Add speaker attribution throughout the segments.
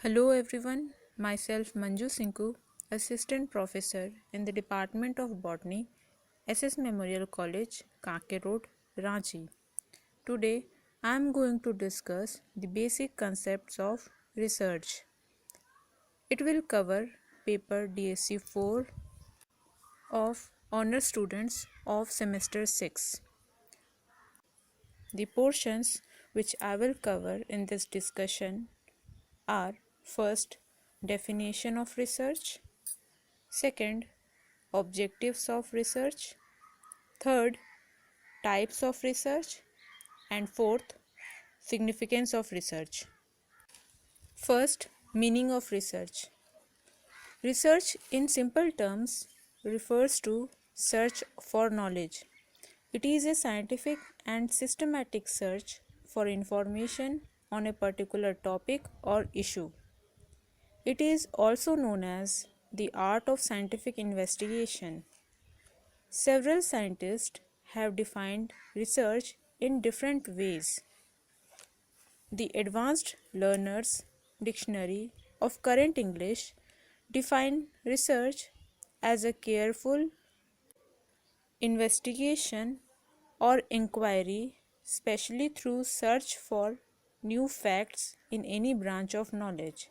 Speaker 1: Hello everyone, myself Manju Sinku, Assistant Professor in the Department of Botany, SS Memorial College, Kanke Road, Ranchi. Today I am going to discuss the basic concepts of research. It will cover paper DSC 4 of honor students of semester 6. The portions which I will cover in this discussion are: first, definition of research; second, objectives of research; third, types of research; and fourth, significance of research. First, meaning of research. Research, in simple terms, refers to search for knowledge. It is a scientific and systematic search for information on a particular topic or issue. It is also known as the art of scientific investigation. Several scientists have defined research in different ways. The Advanced Learner's Dictionary of Current English defines research as a careful investigation or inquiry, especially through search for new facts in any branch of knowledge.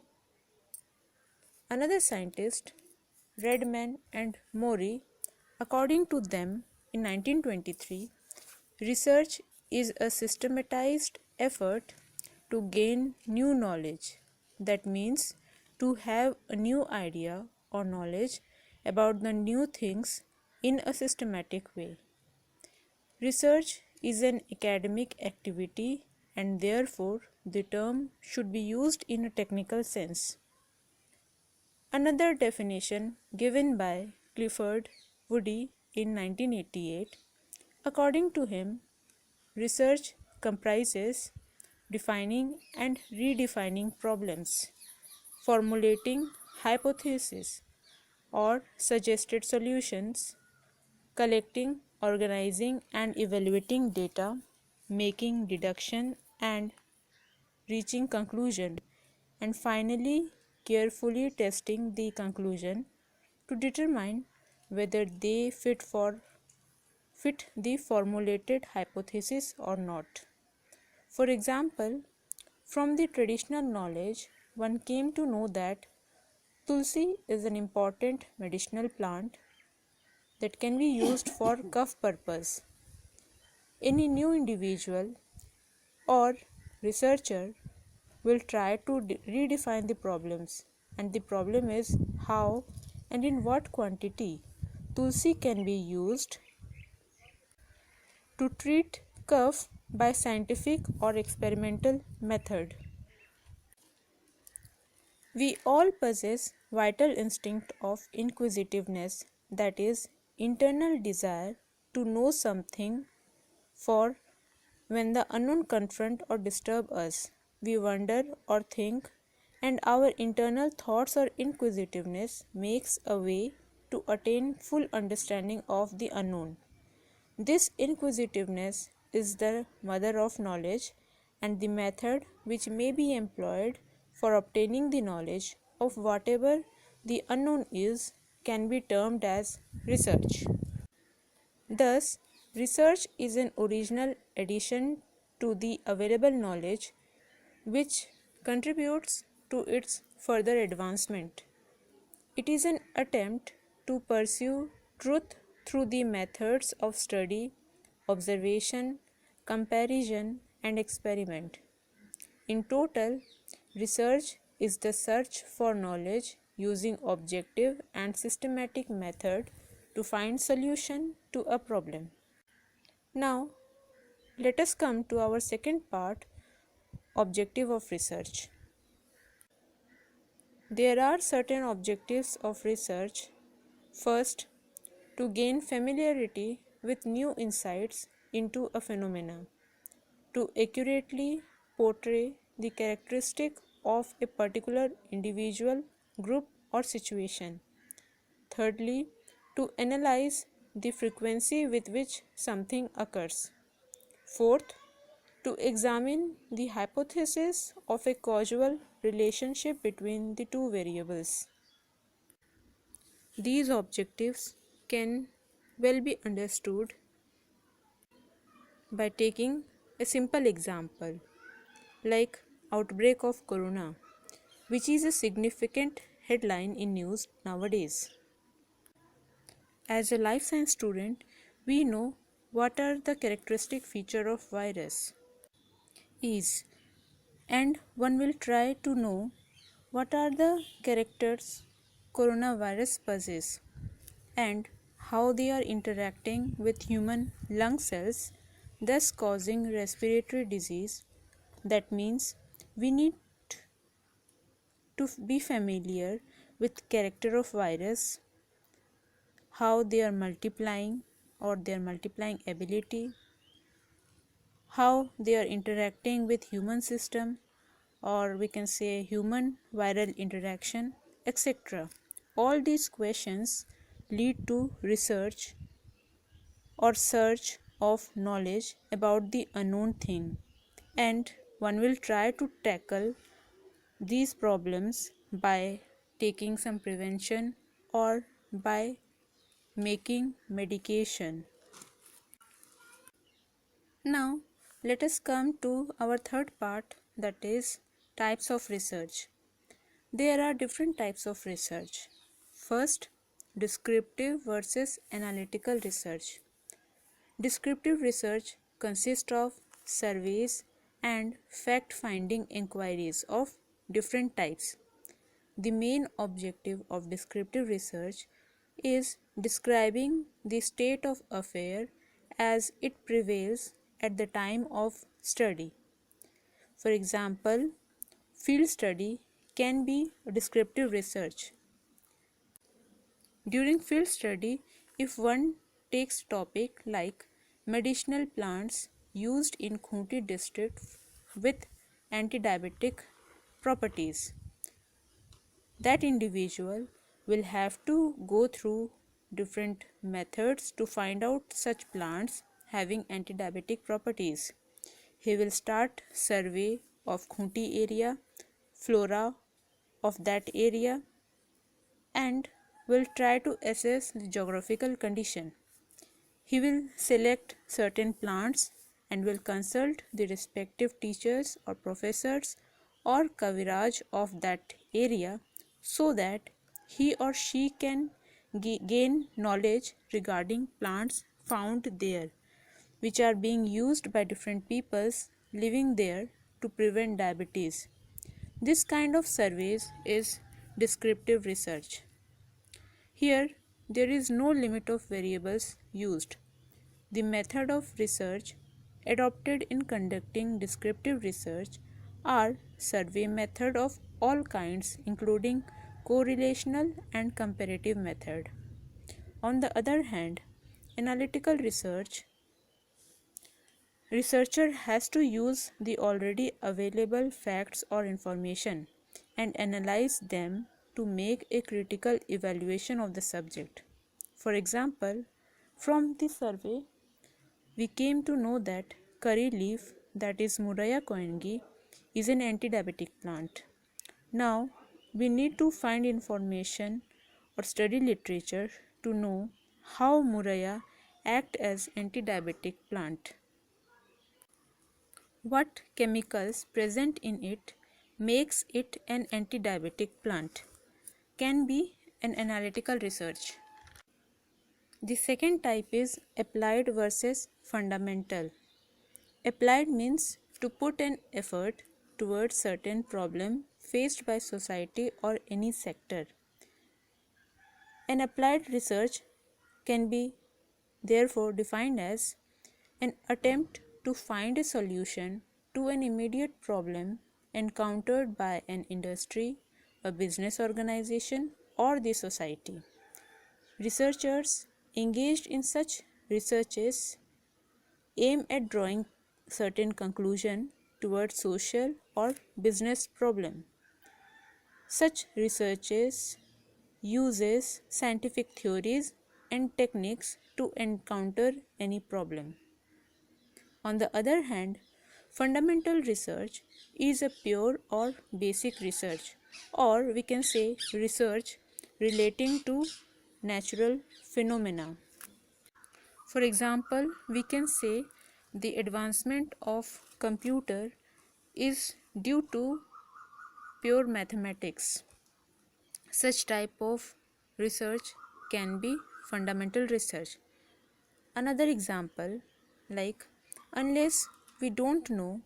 Speaker 1: Another scientist, Redman and Mori, according to them, in 1923, research is a systematized effort to gain new knowledge. That means to have a new idea or knowledge about the new things in a systematic way. Research is an academic activity and therefore the term should be used in a technical sense. Another definition given by Clifford Woody in 1988, according to him, research comprises defining and redefining problems, formulating hypotheses or suggested solutions, collecting, organizing and evaluating data, making deduction and reaching conclusion, and finally carefully testing the conclusion to determine whether they fit the formulated hypothesis or not. For example, from the traditional knowledge, one came to know that tulsi is an important medicinal plant that can be used for cough purpose. Any new individual or researcher will try to redefine the problems, and the problem is how and in what quantity tulsi can be used to treat cough by scientific or experimental method. We all possess vital instinct of inquisitiveness, that is, internal desire to know something, for when the unknown confront or disturb us, we wonder or think, and our internal thoughts or inquisitiveness makes a way to attain full understanding of the unknown. This inquisitiveness is the mother of knowledge, and the method which may be employed for obtaining the knowledge of whatever the unknown is can be termed as research. Thus, research is an original addition to the available knowledge which contributes to its further advancement. It is an attempt to pursue truth through the methods of study, observation, comparison, and experiment. In total, research is the search for knowledge using objective and systematic method to find solution to a problem. Now, let us come to our second part, objective of research. There are certain objectives of research. First, to gain familiarity with new insights into a phenomena, to accurately portray the characteristic of a particular individual, group, or situation. Thirdly, to analyze the frequency with which something occurs. Fourth, to examine the hypothesis of a causal relationship between the two variables. These objectives can well be understood by taking a simple example like outbreak of corona, which is a significant headline in news nowadays. As a life science student, we know what are the characteristic feature of virus is, and one will try to know what are the characters coronavirus possess and how they are interacting with human lung cells, thus causing respiratory disease. That means we need to be familiar with character of virus, how they are multiplying or their multiplying ability, how they are interacting with human system, or we can say human viral interaction, etc. All these questions lead to research or search of knowledge about the unknown thing, and one will try to tackle these problems by taking some prevention or by making medication. Now, let us come to our third part, that is types of research. There are different types of research. First, descriptive versus analytical research. Descriptive research consists of surveys and fact-finding inquiries of different types. The main objective of descriptive research is describing the state of affair as it prevails at the time of study. For example, field study can be descriptive research. During field study, if one takes topic like medicinal plants used in Khunti district with anti-diabetic properties, that individual will have to go through different methods to find out such plants having anti-diabetic properties. He will start survey of Khunti area, flora of that area, and will try to assess the geographical condition. He will select certain plants and will consult the respective teachers or professors or Kaviraj of that area so that he or she can gain knowledge regarding plants found there, which are being used by different peoples living there to prevent diabetes. This kind of surveys is descriptive research. Here, there is no limit of variables used. The method of research adopted in conducting descriptive research are survey method of all kinds, including correlational and comparative method. On the other hand, analytical researcher has to use the already available facts or information and analyze them to make a critical evaluation of the subject. For example, from the survey, we came to know that curry leaf, that is Murraya koengi, is an anti-diabetic plant. Now, we need to find information or study literature to know how Murraya act as anti-diabetic plant. What chemicals present in it makes it an anti-diabetic plant can be an analytical research. The second type is applied versus fundamental. Applied means to put an effort towards certain problem faced by society or any sector. An applied research can be therefore defined as an attempt to find a solution to an immediate problem encountered by an industry, a business organization, or the society. Researchers engaged in such researches aim at drawing certain conclusion towards social or business problem. Such researches uses scientific theories and techniques to encounter any problem. On the other hand, Fundamental research is a pure or basic research, or we can say research relating to natural phenomena. For example, we can say the advancement of computer is due to pure mathematics. Such type of research can be fundamental research. Another example, like unless we don't know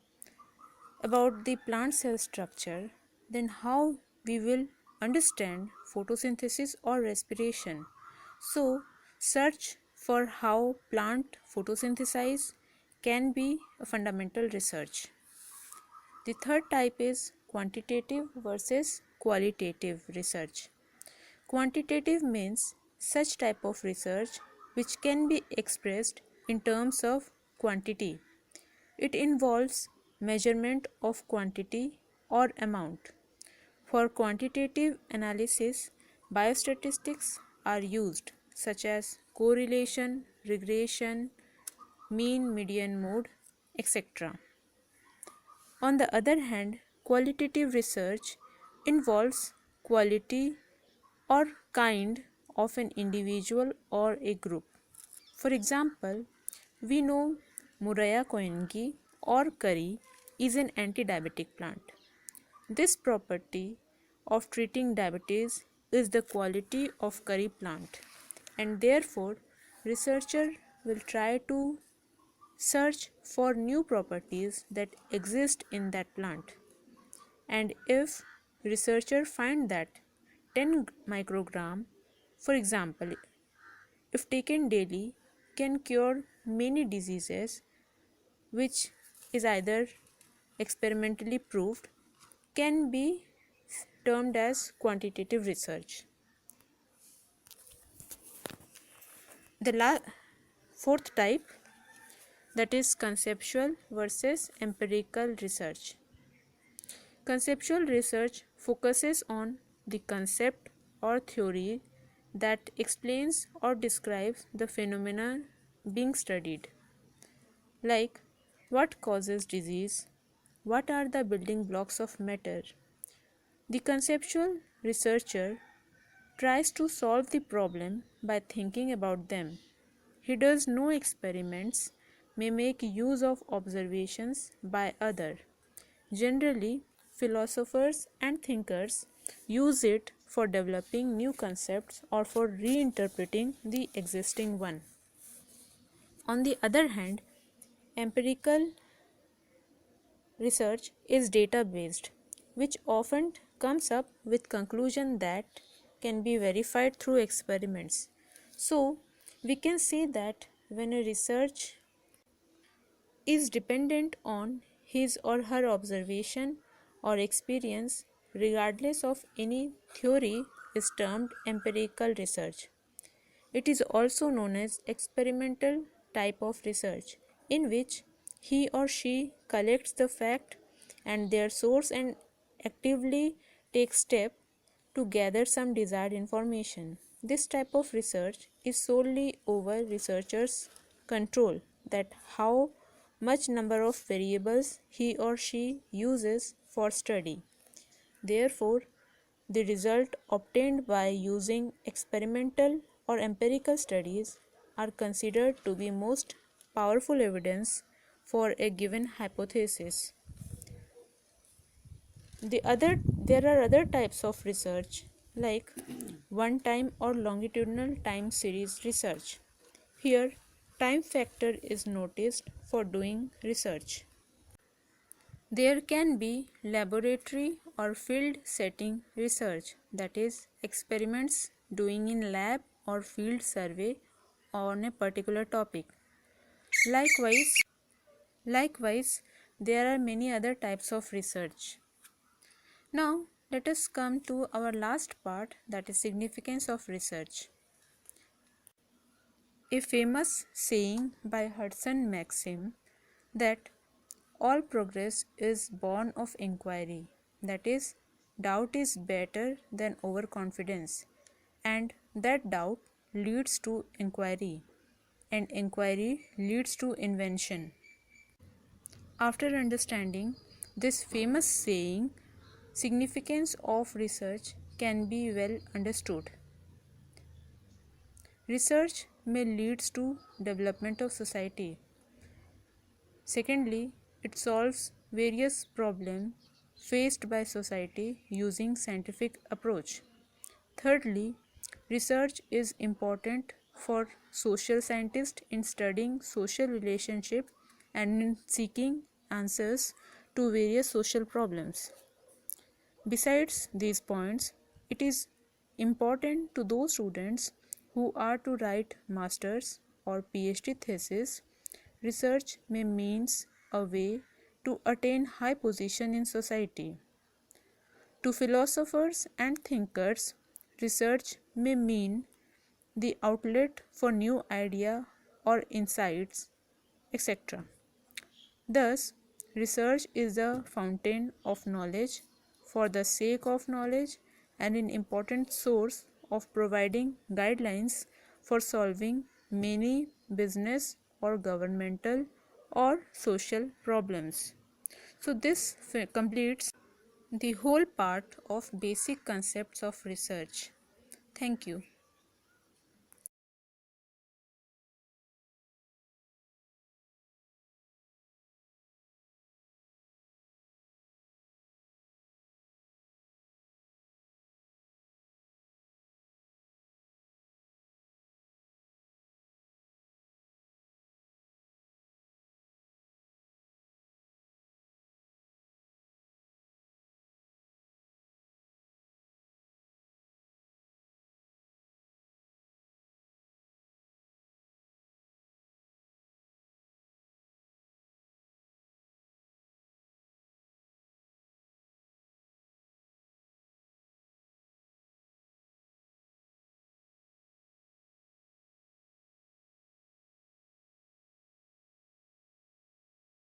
Speaker 1: about the plant cell structure, then how we will understand photosynthesis or respiration. So, search for how plant photosynthesize can be a fundamental research. The third type is quantitative versus qualitative research. Quantitative means such type of research which can be expressed in terms of quantity. It involves measurement of quantity or amount. For quantitative analysis, biostatistics are used such as correlation, regression, mean, median, mode, etc. On the other hand, qualitative research involves quality or kind of an individual or a group. For example, we know Murraya koenki or curry is an anti-diabetic plant. This property of treating diabetes is the quality of curry plant, and therefore researcher will try to search for new properties that exist in that plant. And if researcher find that 10 microgram, for example, if taken daily, can cure many diseases, which is either experimentally proved, can be termed as quantitative research. The fourth type, that is conceptual versus empirical research. Conceptual research focuses on the concept or theory that explains or describes the phenomena being studied, like what causes disease, what are the building blocks of matter. The conceptual researcher tries to solve the problem by thinking about them. He does no experiments, may make use of observations by others. Generally, philosophers and thinkers use it for developing new concepts or for reinterpreting the existing one. On the other hand, empirical research is data based, which often comes up with conclusion that can be verified through experiments. So, we can say that when a research is dependent on his or her observation or experience, regardless of any theory, is termed empirical research. It is also known as experimental type of research, in which he or she collects the fact and their source and actively takes step to gather some desired information. This type of research is solely over researcher's control, that how much number of variables he or she uses for study. Therefore, the result obtained by using experimental or empirical studies are considered to be most powerful evidence for a given hypothesis. There are other types of research, like one time or longitudinal time series research. Here, time factor is noticed for doing research. There can be laboratory or field setting research, that is, experiments doing in lab or field survey on a particular topic. Likewise, there are many other types of research. Now, let us come to our last part, that is significance of research. A famous saying by Hudson Maxim that all progress is born of inquiry, that is, doubt is better than overconfidence, and that doubt leads to inquiry, and inquiry leads to invention. After understanding this famous saying, significance of research can be well understood. Research may lead to development of society. Secondly, it solves various problems faced by society using scientific approach. Thirdly, research is important for social scientists in studying social relationship and in seeking answers to various social problems. Besides these points, it is important to those students who are to write master's or PhD thesis. Research may means a way to attain high position in society. To philosophers and thinkers, research may mean the outlet for new idea or insights, etc. Thus, research is the fountain of knowledge for the sake of knowledge and an important source of providing guidelines for solving many business or governmental or social problems. So, this completes the whole part of basic concepts of research. Thank you.